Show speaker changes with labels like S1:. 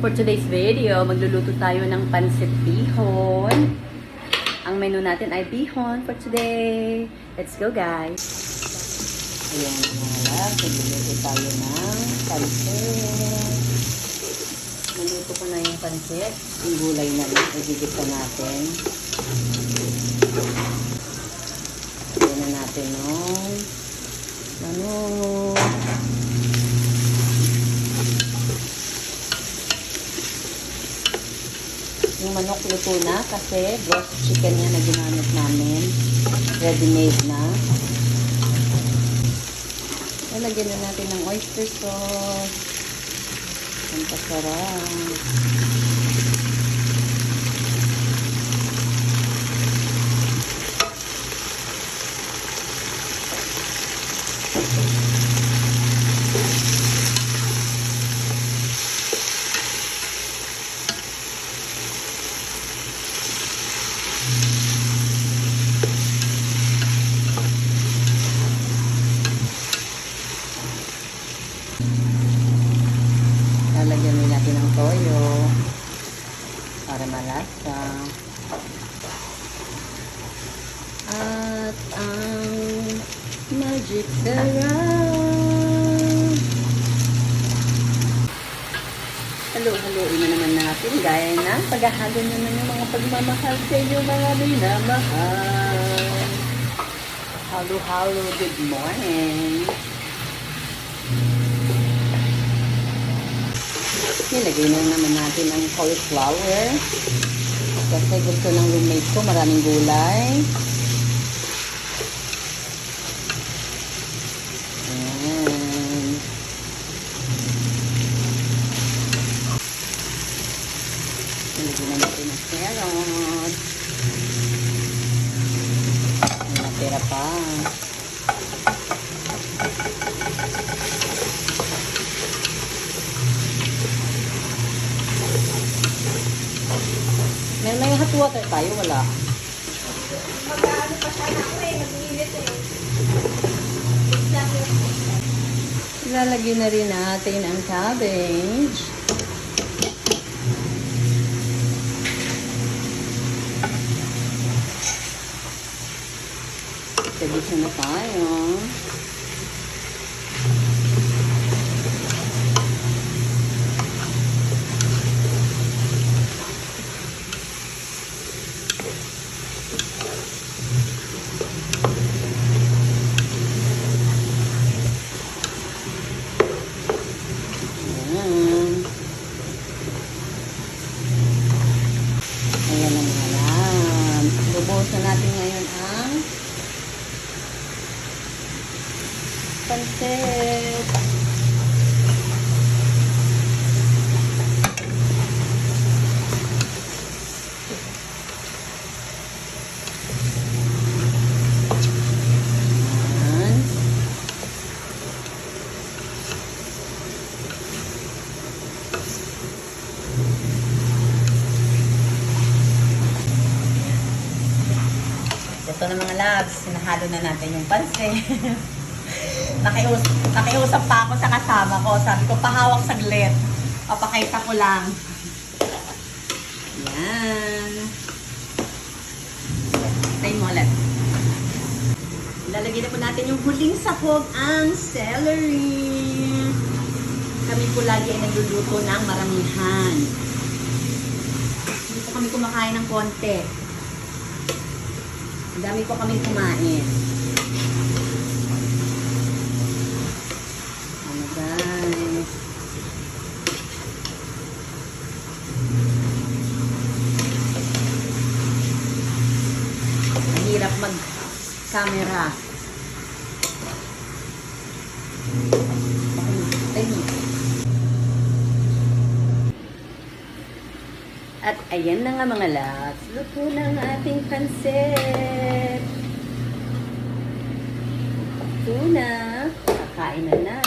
S1: For today's video, magluluto tayo ng pansit bihon. Ang menu natin ay bihon for today. Let's go, guys! Ayan mga love, magluluto tayo ng pansit. Naluto ko na yung pansit. Yung gulay na lang, igigit na natin. Ayan na natin yung manok. Yung manok luto na kasi roast chicken yan na ginamit namin. Ready-made na. Lalagyan na natin ng oyster sauce. Ang pasarap. Lalagyan din natin ng toyo para malasa. At ang magic sarap. Halo-haloin na naman natin gaya ng paghahalo naman yung mga pagmamahal sa inyo mga minamahal. Halo-halo, good morning. Nilagay na naman natin ang cauliflower. Kasi gusto ng roommate ko, maraming gulay. Ayan. Nilagay na natin ang carrot. May natira pa. May hot water tayo, wala.
S2: Mag-ano pa siya na ako mag-init
S1: Ilalagay na rin natin ang cabbage. Cabbage na tayo. Ayan na mga lam. Bubuhusan natin ngayon ang pansit. Ito na mga labs, sinahalo na natin yung pansit. Nakiusap pa ako sa kasama ko. Sabi ko, pahawak saglit. Papakita ko lang. Yan. Try mo ulit. Lalagyan na po natin yung huling sahog, ang celery. Kami po lagi ay nagluluto ng maramihan. Hindi po kami kumakain ng konti. Ang dami po kami kumain. Ano guys? Ang hirap mag-camera. At ayan na nga mga loves, luto na ang ating pansit. Luto na, kakain na na.